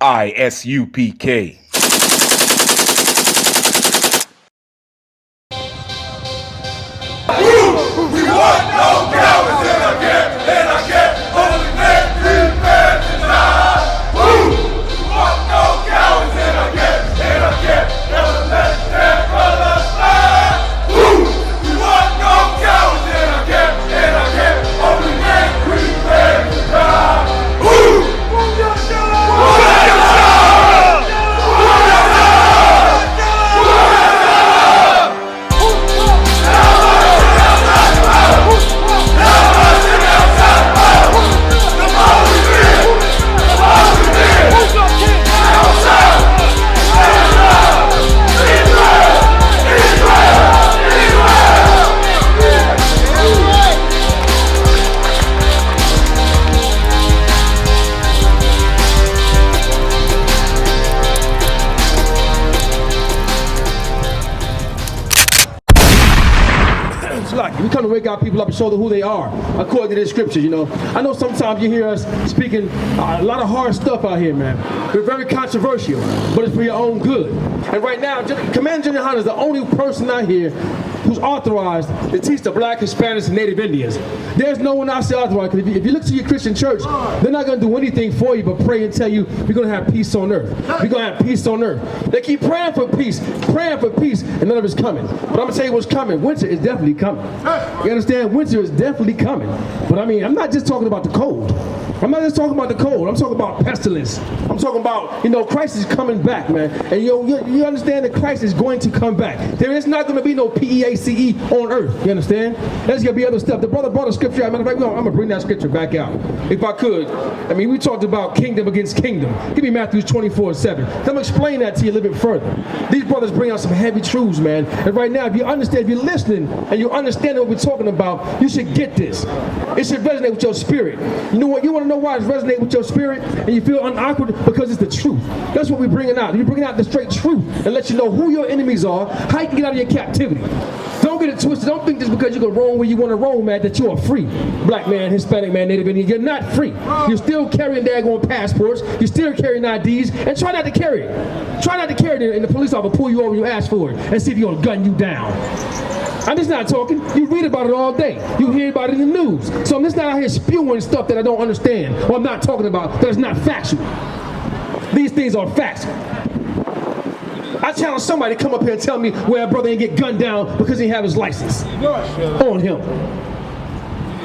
I.S.U.P.K. We want no cowards in our camp, in our camp. Only men prepare to die. We want no cowards in our camp, in our camp. Never let their brothers die. We want no cowards in our camp, in our camp. Only men prepare to die. We come to wake our people up and show them who they are, according to the scriptures, you know. I know sometimes you hear us speaking a lot of hard stuff out here, man. We're very controversial, but it's for your own good. And right now, Commander General Yahanna is the only person out here who's authorized to teach the black, Hispanics, and Native Indians. There's no one else authorized, because if you look to your Christian church, they're not going to do anything for you but pray and tell you we're going to have peace on earth. We're going to have peace on earth. They keep praying for peace, and none of it's coming. But I'm going to tell you what's coming. Winter is definitely coming. You understand? Winter is definitely coming. But I mean, I'm not just talking about the cold. I'm not just talking about the cold. I'm talking about pestilence. I'm talking about, you know, Christ is coming back, man. And you understand that Christ is going to come back. There is not going to be no PEACE on earth. You understand? There's going to be other stuff. The brother brought a scripture out. Matter of fact, I'm going to bring that scripture back out, if I could. I mean, we talked about kingdom against kingdom. Give me Matthew 24:7. I'm going to explain that to you a little bit further. These brothers bring out some heavy truths, man. And right now, if you understand, if you're listening and you understand what we're talking about, you should get this. It should resonate with your spirit. You know what? You want to know why it's resonating with your spirit and you feel unawkward? Because it's the truth. That's what we're bringing out. We're bringing out the straight truth and let you know who your enemies are, how you can get out of your captivity. Don't get it twisted. Don't think just because you can roam where you want to roam, man, that you are free. Black man, Hispanic man, Native Indian, you're not free. You're still carrying daggone passports. You're still carrying IDs, and try not to carry it. Try not to carry it, and the police officer pull you over and you ask for it and see if you're going to gun you down. I'm just not talking. You read about it all day. You hear about it in the news. So I'm just not out here spewing stuff that I don't understand or I'm not talking about that is not factual. These things are facts. I challenge somebody to come up here and tell me where a brother ain't get gunned down because he have his license on him.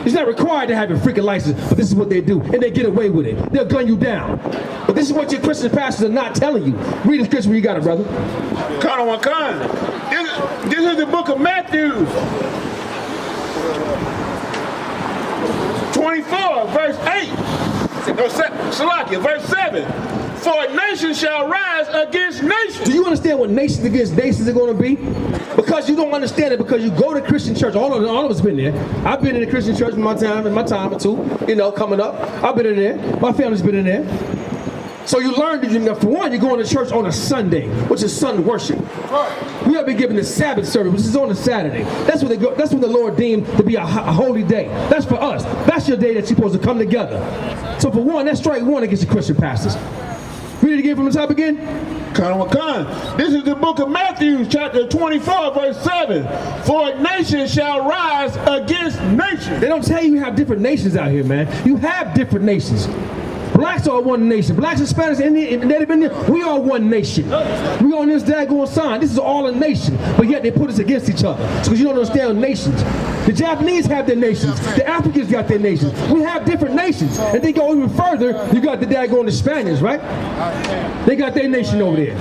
It's not required to have your freaking license, but this is what they do, and they get away with it. They'll gun you down. But this is what your Christian pastors are not telling you. Read the scripture where you got it, brother. This is the book of Matthew 24, verse 8. No, Shalakia, verse 7. For a nation shall rise against nation. Do you understand what nations against nations are going to be? Because you don't understand it, because you go to Christian church. All of us been there. I've been in a Christian church in my time or two, you know, coming up. I've been in there. My family's been in there. So you learn that, for one, you're going to church on a Sunday, which is Sun worship. We have been given the Sabbath service, which is on a Saturday. That's when they go. That's when the Lord deemed to be a holy day. That's for us. That's your day that you're supposed to come together. So for one, that's strike one against the Christian pastors. Read it again from the top again. This is the book of Matthew, chapter 24, verse 7. For a nation shall rise against nation. They don't tell you have different nations out here, man. You have different nations. Blacks are one nation. Blacks, Hispanics, Indian, Native Indian, we are one nation. We on this daggone sign. This is all a nation. But yet they put us against each other. It's because you don't understand nations. The Japanese have their nations. The Africans got their nations. We have different nations. And they go even further, you got the daggone the Spaniards, right? They got their nation over there.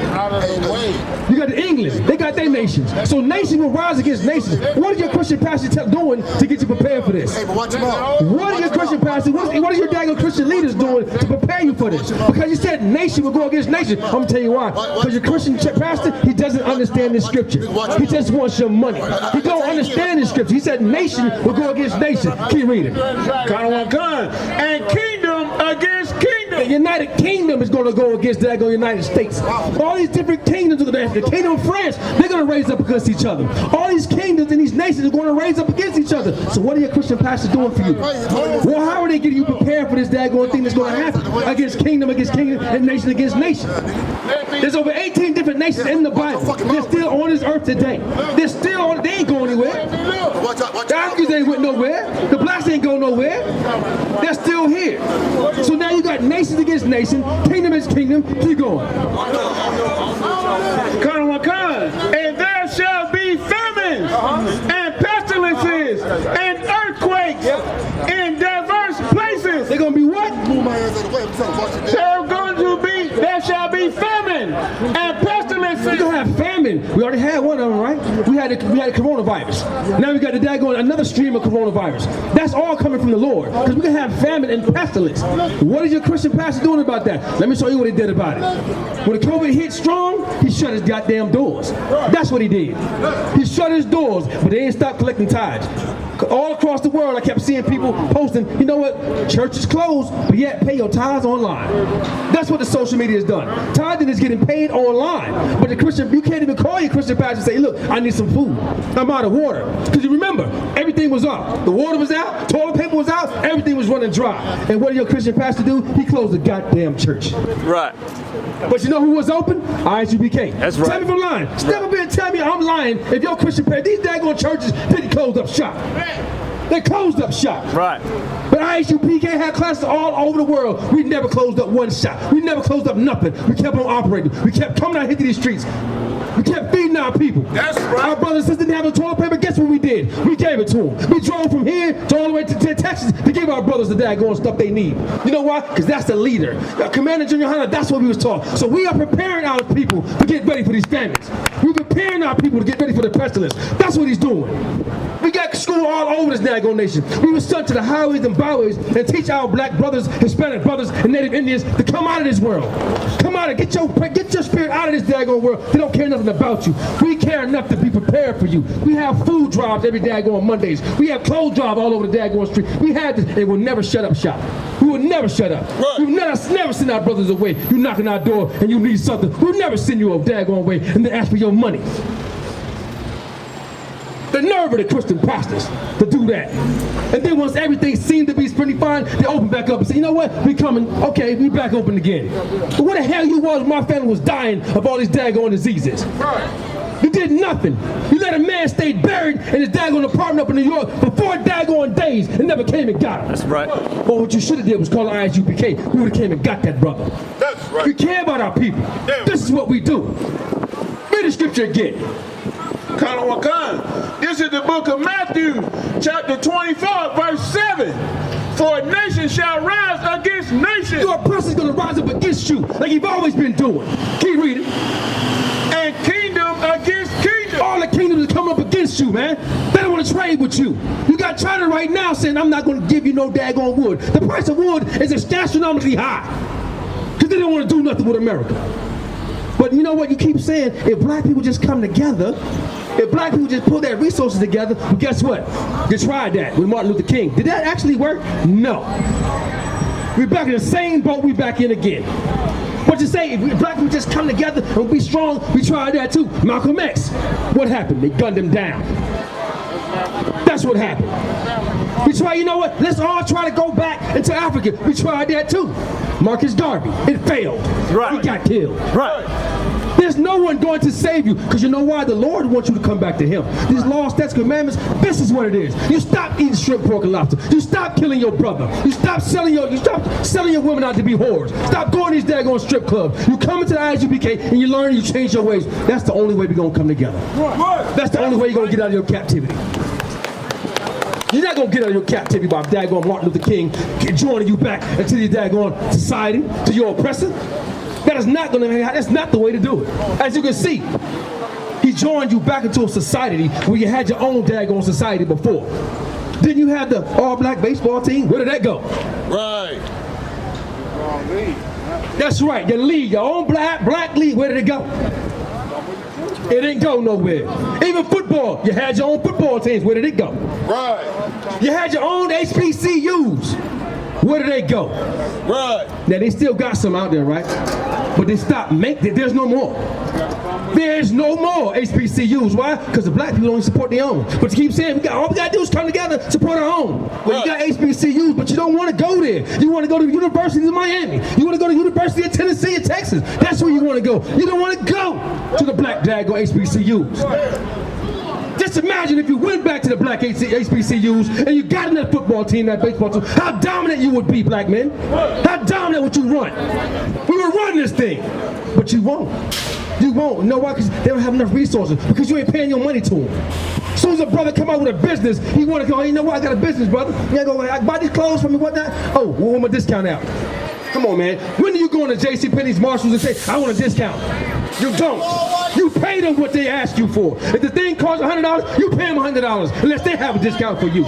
You got the England. They got their nations. So nations will rise against nations. What are your Christian pastors doing to get you prepared for this? What are your Christian pastors, what are your daggone Christian leaders doing to prepare you for this? Because you said nation will go against nation. I'm going to tell you why. Because your Christian pastor, he doesn't understand this scripture. He just wants your money. He don't understand this scripture. He said nation will go against nation. Keep reading. And kingdom against The kingdom. United Kingdom is going to go against the United States. All these different kingdoms are going to, the kingdom of France, they're going to raise up against each other. All these kingdoms and these nations are going to raise up against each other. So what are your Christian pastors doing for you? Well, how are they getting you prepared for this daggone thing that's going to happen against kingdom, and nation against nation? There's over 18 different nations in the Bible. They're still on this earth today. They're still on, they ain't going anywhere. The Africans ain't went nowhere. The blacks ain't going nowhere. They're still here. So now you got nations against nation, kingdom against kingdom. Keep going. And there shall be famines and pestilences and earthquakes in diverse places. They're going to be what? There shall be famine and pestilences. We're going to have famine. We already had one of them, right? We had the coronavirus. Now we got the daggone another stream of coronavirus. That's all coming from the Lord. Because we're going to have famine and pestilence. What is your Christian pastor doing about that? Let me show you what he did about it. When the COVID hit strong, he shut his goddamn doors. That's what he did. He shut his doors, but they ain't stopped collecting tithes. All across the world, I kept seeing people posting, you know what, church is closed, but yet pay your tithes online. That's what the social media has done. Tithing is getting paid online. But the Christian, you can't even call your Christian pastor and say, look, I need some food. I'm out of water. Because you remember, everything was off. The water was out, toilet paper was out, everything was running dry. And what did your Christian pastor do? He closed the goddamn church. Right. But you know who was open? I.S.U.P.K. That's right. Tell me if I'm lying. It's never been tell me I'm lying if your Christian pastor, these daggone churches didn't close up shop. They closed up shop. Right. But I.S.U.P.K. had classes all over the world. We never closed up one shop. We never closed up nothing. We kept on operating. We kept coming out here to these streets. We kept feeding our people. That's right. Our brothers and sisters didn't have no toilet paper. Guess what we did? We gave it to them. We drove from here to all the way to Texas to give our brothers the daggone stuff they need. You know why? Because that's the leader. Commander General Yahanna, that's what we was taught. So we are preparing our people to get ready for these famines. We're preparing our people to get ready for the pestilence. That's what he's doing. We got school all over this daggone nation. We were sent to the highways and byways and teach our black brothers, Hispanic brothers, and Native Indians to come out of this world. Come out and get your spirit out of this daggone world. They don't care nothing about you. We care enough to be prepared for you. We have food drives every daggone Mondays. We have clothes drives all over the daggone street. We had this, and we'll never shut up shop. We will never shut up. Right. We'll never send our brothers away. You knocking our door and you need something. We'll never send you a daggone way and then ask for your money. The nerve of the Christian pastors to do that. And then once everything seemed to be pretty fine, they open back up and say, you know what, we coming, okay, we back open again. But what the hell you was when my family was dying of all these daggone diseases? Right. You did nothing. You let a man stay buried in his daggone apartment up in New York for 4 daggone days and never came and got him. That's right. Well, what you should have did was call the I.S.U.P.K. We would have came and got that brother. That's right. We care about our people. This is what we do. Read the scripture again. This is the book of Matthew, chapter 24, verse 7. For a nation shall rise against nation. Your person's going to rise up against you like you've always been doing. Keep reading. And kingdom against kingdom. All the kingdoms are coming up against you, man. They don't want to trade with you. You got China right now saying, I'm not going to give you no daggone wood. The price of wood is astronomically high because they don't want to do nothing with America. But you know what? You keep saying, if black people just come together, if black people just pull their resources together, well, guess what? You tried that with Martin Luther King. Did that actually work? No. We're back in the same boat we back in again. But you say, if black people just come together and be strong, we tried that too. Malcolm X. What happened? They gunned him down. That's what happened. We tried, you know what? Let's all try to go back into Africa. We tried that too. Marcus Garvey. It failed. Right. He got killed. Right. There's no one going to save you because you know why? The Lord wants you to come back to him. These laws, statutes, commandments, this is what it is. You stop eating shrimp, pork, and lobster. You stop killing your brother. You stop selling your women out to be whores. Stop going to these daggone strip clubs. You come into the I.S.U.P.K. and you learn, you change your ways. That's the only way we're going to come together. That's the only way you're going to get out of your captivity. You're not going to get out of your captivity by daggone Martin Luther King joining you back into the daggone society, to your oppressor. That is not going to happen. That's not the way to do it. As you can see, he joined you back into a society where you had your own daggone society before. Then you had the all-black baseball team. Where did that go? Right. That's right. Your league, your own black league. Where did it go? It didn't go nowhere. Even football, you had your own football teams. Where did it go? Right. You had your own HBCUs. Where do they go? Right. Now they still got some out there, right? But they stopped making. There's no more. There's no more HBCUs. Why? Because the black people don't support their own. But you keep saying all we gotta do is come together, support our own. Well, you got HBCUs, but you don't want to go there. You want to go to the University of Miami. You want to go to the University of Tennessee and Texas. That's where you want to go. You don't want to go to the black daggone HBCUs. Just imagine if you went back to the black HBCUs and you got in that football team, that baseball team, how dominant you would be, black men. How dominant would you run? We would run this thing, but you won't. You won't. You know why? Because they don't have enough resources. Because you ain't paying your money to them. As soon as a brother come out with a business, he want to go, hey, you know what? I got a business, brother. You go, I buy these clothes for me, whatnot. Oh, we want my discount out. Come on, man. When do you go into JCPenney's, Marshalls, and say, I want a discount? You don't. You pay them what they ask you for. If the thing costs $100, you pay them $100 unless they have a discount for you.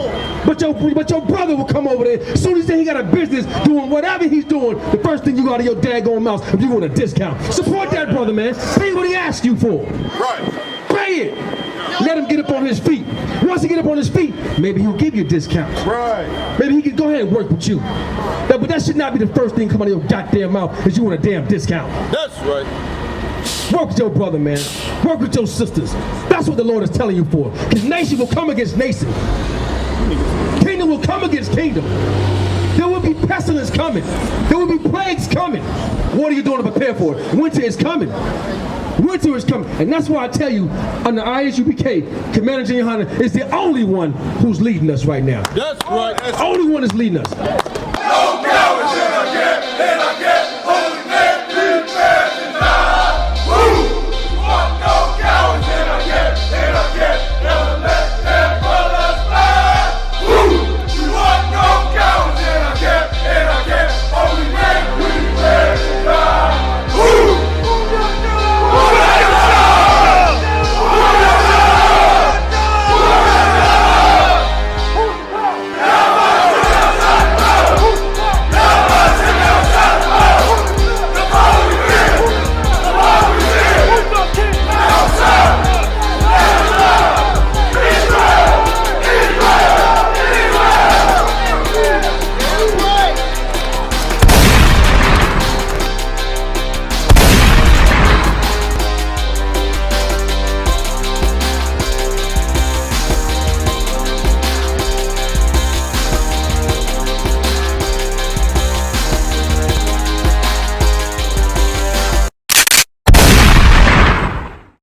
But your brother will come over there. As soon as he got a business doing whatever he's doing, the first thing you got of your daggone mouth if you want a discount. Support that brother, man. Pay what he asks you for. Right. Pay it. Let him get up on his feet. Once he get up on his feet, maybe he'll give you a discount. Right. Maybe he can go ahead and work with you. But that should not be the first thing coming out of your goddamn mouth is you want a damn discount. That's right. Work with your brother, man. Work with your sisters. That's what the Lord is telling you for. Because nation will come against nation. Kingdom will come against kingdom. There will be pestilence coming. There will be plagues coming. What are you doing to prepare for it? Winter is coming. Winter is coming. And that's why I tell you, under I.S.U.P.K, Commander Yahanna is the only one who's leading us right now. That's right. The only one is leading us.